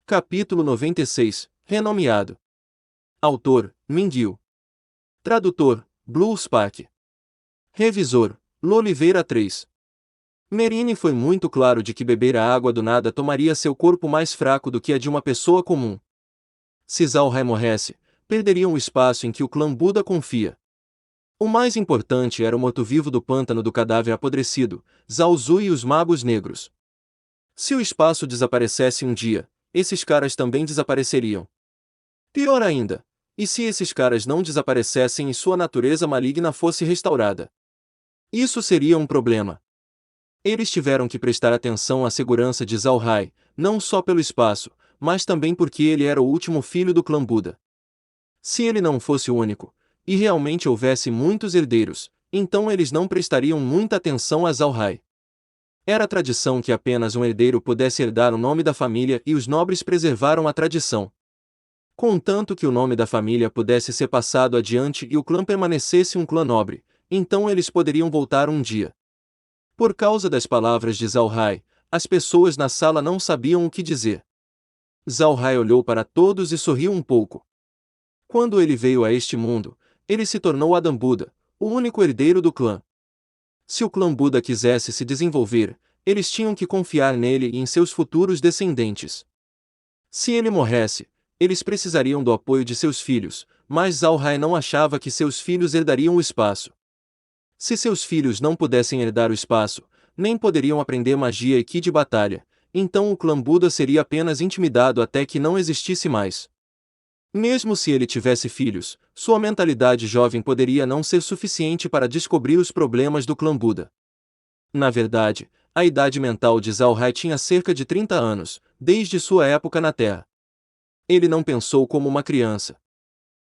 Capítulo 96, Renomeado. Autor, Mindil. Tradutor, Blue Spark. Revisor, Loliveira 3. Merine foi muito claro de que beber a água do nada tomaria seu corpo mais fraco do que a de uma pessoa comum. Se Zalhai morresse, perderiam o espaço em que o clã Buda confia. O mais importante era o morto-vivo do pântano do cadáver apodrecido, Zhao Zui e os magos negros. Se o espaço desaparecesse um dia, esses caras também desapareceriam. Pior ainda, e se esses caras não desaparecessem e sua natureza maligna fosse restaurada? Isso seria um problema. Eles tiveram que prestar atenção à segurança de Zalhai, não só pelo espaço, mas também porque ele era o último filho do clã Buda. Se ele não fosse o único, e realmente houvesse muitos herdeiros, então eles não prestariam muita atenção a Zalhai. Era tradição que apenas um herdeiro pudesse herdar o nome da família e os nobres preservaram a tradição. Contanto que o nome da família pudesse ser passado adiante e o clã permanecesse um clã nobre, então eles poderiam voltar um dia. Por causa das palavras de Zalhai, as pessoas na sala não sabiam o que dizer. Zalhai olhou para todos e sorriu um pouco. Quando ele veio a este mundo, ele se tornou Adam Buda, o único herdeiro do clã. Se o clã Buda quisesse se desenvolver, eles tinham que confiar nele e em seus futuros descendentes. Se ele morresse, eles precisariam do apoio de seus filhos, mas Zalhai não achava que seus filhos herdariam o espaço. Se seus filhos não pudessem herdar o espaço, nem poderiam aprender magia e ki de batalha, então o clã Buda seria apenas intimidado até que não existisse mais. Mesmo se ele tivesse filhos, sua mentalidade jovem poderia não ser suficiente para descobrir os problemas do clã Buda. Na verdade, a idade mental de Zalhai tinha cerca de 30 anos, desde sua época na Terra. Ele não pensou como uma criança.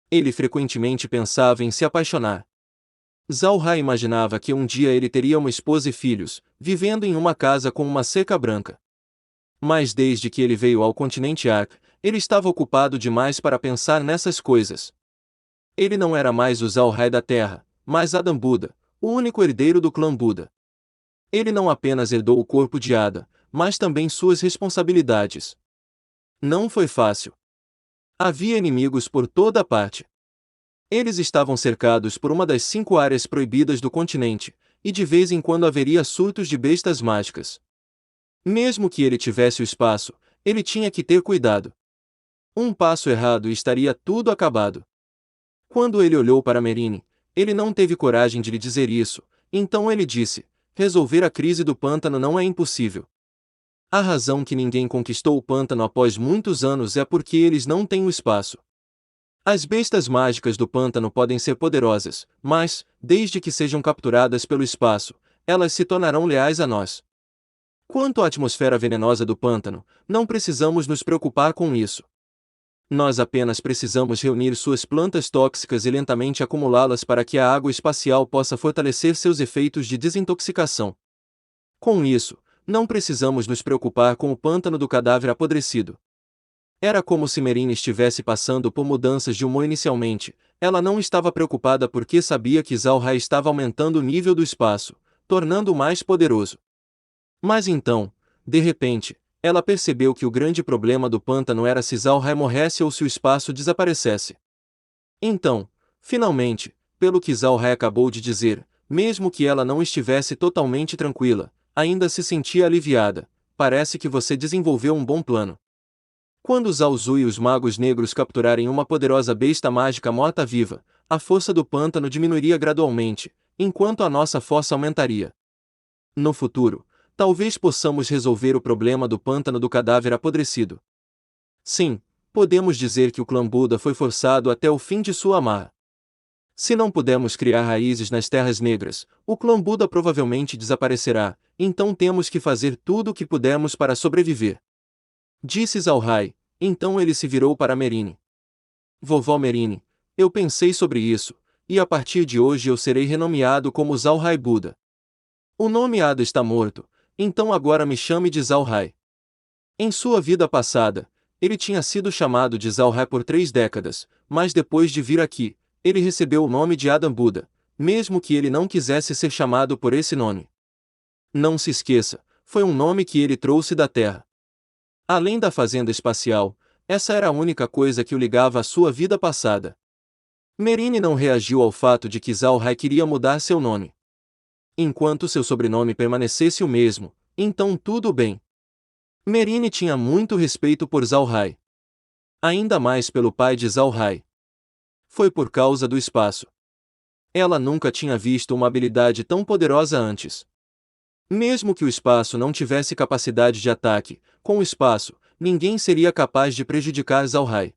Ele frequentemente pensava em se apaixonar. Zalhai imaginava que um dia ele teria uma esposa e filhos, vivendo em uma casa com uma cerca branca. Mas desde que ele veio ao continente Ark, ele estava ocupado demais para pensar nessas coisas. Ele não era mais o Zalhai da Terra, mas Adam Buda, o único herdeiro do clã Buda. Ele não apenas herdou o corpo de Ada, mas também suas responsabilidades. Não foi fácil. Havia inimigos por toda parte. Eles estavam cercados por uma das 5 áreas proibidas do continente, e de vez em quando haveria surtos de bestas mágicas. Mesmo que ele tivesse o espaço, ele tinha que ter cuidado. Um passo errado e estaria tudo acabado. Quando ele olhou para Merine, ele não teve coragem de lhe dizer isso, então ele disse: resolver a crise do pântano não é impossível. A razão que ninguém conquistou o pântano após muitos anos é porque eles não têm o espaço. As bestas mágicas do pântano podem ser poderosas, mas, desde que sejam capturadas pelo espaço, elas se tornarão leais a nós. Quanto à atmosfera venenosa do pântano, não precisamos nos preocupar com isso. Nós apenas precisamos reunir suas plantas tóxicas e lentamente acumulá-las para que a água espacial possa fortalecer seus efeitos de desintoxicação. Com isso, não precisamos nos preocupar com o pântano do cadáver apodrecido. Era como se Merine estivesse passando por mudanças de humor inicialmente. Ela não estava preocupada porque sabia que Zalhai estava aumentando o nível do espaço, tornando-o mais poderoso. Mas então, de repente, ela percebeu que o grande problema do pântano era se Zalhai morresse ou se o espaço desaparecesse. Então, finalmente, pelo que Zalhai acabou de dizer, mesmo que ela não estivesse totalmente tranquila, ainda se sentia aliviada. Parece que você desenvolveu um bom plano. Quando Zhao Zui e os magos negros capturarem uma poderosa besta mágica morta-viva, a força do pântano diminuiria gradualmente, enquanto a nossa força aumentaria. No futuro, talvez possamos resolver o problema do pântano do cadáver apodrecido. Sim, podemos dizer que o clã Buda foi forçado até o fim de sua amarra. Se não pudermos criar raízes nas terras negras, o clã Buda provavelmente desaparecerá, então temos que fazer tudo o que pudermos para sobreviver. Disse Zalhai, então ele se virou para Merine. Vovó Merine, eu pensei sobre isso, e a partir de hoje eu serei renomeado como Zalhai Buda. O nome Ada está morto, então agora me chame de Zalhai. Em sua vida passada, ele tinha sido chamado de Zalhai por 3 décadas, mas depois de vir aqui, ele recebeu o nome de Adam Buda, mesmo que ele não quisesse ser chamado por esse nome. Não se esqueça, foi um nome que ele trouxe da terra. Além da fazenda espacial, essa era a única coisa que o ligava à sua vida passada. Merine não reagiu ao fato de que Zalhai queria mudar seu nome. Enquanto seu sobrenome permanecesse o mesmo, então tudo bem. Merine tinha muito respeito por Zalhai. Ainda mais pelo pai de Zalhai. Foi por causa do espaço. Ela nunca tinha visto uma habilidade tão poderosa antes. Mesmo que o espaço não tivesse capacidade de ataque, com o espaço, ninguém seria capaz de prejudicar Zalhai.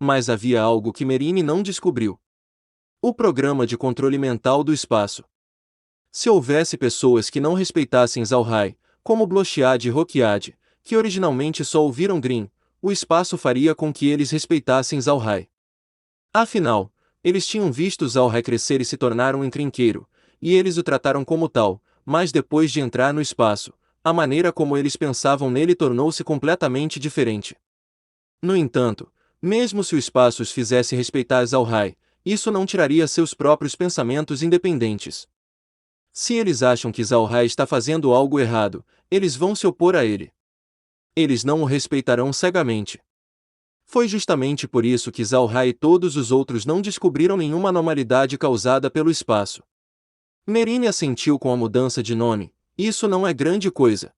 Mas havia algo que Merine não descobriu. O programa de controle mental do espaço. Se houvesse pessoas que não respeitassem Zalhai, como Blochiad e Rokiad, que originalmente só ouviram Grimm, o espaço faria com que eles respeitassem Zalhai. Afinal, eles tinham visto Zalhai crescer e se tornar um encrenqueiro, e eles o trataram como tal, mas depois de entrar no espaço, a maneira como eles pensavam nele tornou-se completamente diferente. No entanto, mesmo se o espaço os fizesse respeitar Zalhai, isso não tiraria seus próprios pensamentos independentes. Se eles acham que Zalhai está fazendo algo errado, eles vão se opor a ele. Eles não o respeitarão cegamente. Foi justamente por isso que Zalhai e todos os outros não descobriram nenhuma anormalidade causada pelo espaço. Merine assentiu com a mudança de nome. Isso não é grande coisa.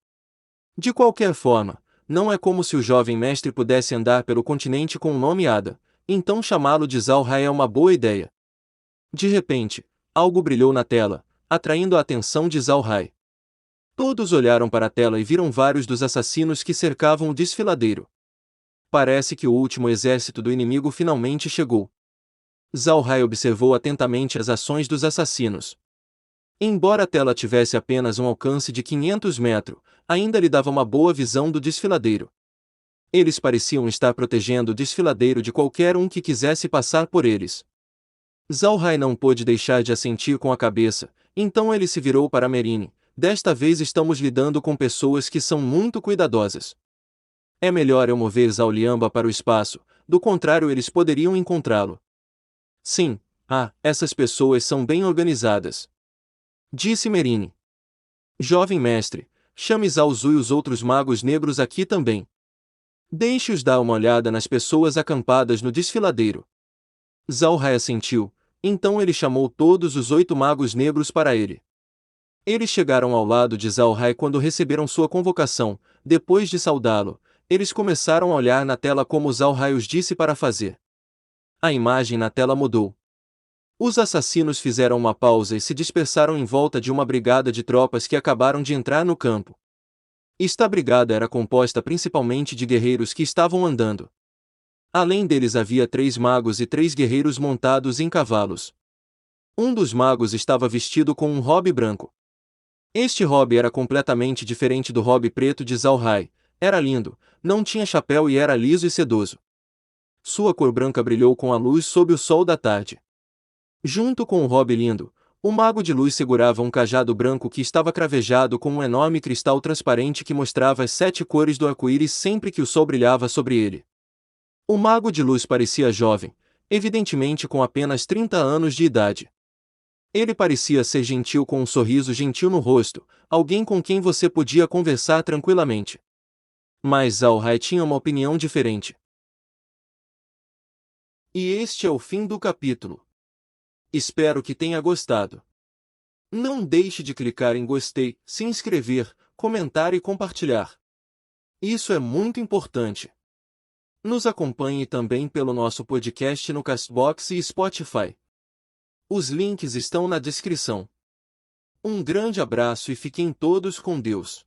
De qualquer forma, não é como se o jovem mestre pudesse andar pelo continente com o nome Ada, então chamá-lo de Zalhai é uma boa ideia. De repente, algo brilhou na tela, atraindo a atenção de Zalhai. Todos olharam para a tela e viram vários dos assassinos que cercavam o desfiladeiro. Parece que o último exército do inimigo finalmente chegou. Zalhai observou atentamente as ações dos assassinos. Embora a tela tivesse apenas um alcance de 500 metros, ainda lhe dava uma boa visão do desfiladeiro. Eles pareciam estar protegendo o desfiladeiro de qualquer um que quisesse passar por eles. Zalhai não pôde deixar de assentir com a cabeça, então ele se virou para Merine. Desta vez estamos lidando com pessoas que são muito cuidadosas. É melhor eu mover Zauliamba para o espaço, do contrário eles poderiam encontrá-lo. Sim, essas pessoas são bem organizadas. Disse Merine. Jovem mestre, chame Zalzu e os outros magos negros aqui também. Deixe-os dar uma olhada nas pessoas acampadas no desfiladeiro. Zalhai assentiu, então ele chamou todos os 8 magos negros para ele. Eles chegaram ao lado de Zalhai quando receberam sua convocação. Depois de saudá-lo, eles começaram a olhar na tela como Zalhai os disse para fazer. A imagem na tela mudou. Os assassinos fizeram uma pausa e se dispersaram em volta de uma brigada de tropas que acabaram de entrar no campo. Esta brigada era composta principalmente de guerreiros que estavam andando. Além deles havia 3 magos e 3 guerreiros montados em cavalos. Um dos magos estava vestido com um robe branco. Este robe era completamente diferente do robe preto de Zalhai. Era lindo, não tinha chapéu e era liso e sedoso. Sua cor branca brilhou com a luz sob o sol da tarde. Junto com o robe lindo, o mago de luz segurava um cajado branco que estava cravejado com um enorme cristal transparente que mostrava as 7 cores do arco-íris sempre que o sol brilhava sobre ele. O mago de luz parecia jovem, evidentemente com apenas 30 anos de idade. Ele parecia ser gentil com um sorriso gentil no rosto, alguém com quem você podia conversar tranquilamente. Mas Zalhai tinha uma opinião diferente. E este é o fim do capítulo. Espero que tenha gostado. Não deixe de clicar em gostei, se inscrever, comentar e compartilhar. Isso é muito importante. Nos acompanhe também pelo nosso podcast no Castbox e Spotify. Os links estão na descrição. Um grande abraço e fiquem todos com Deus.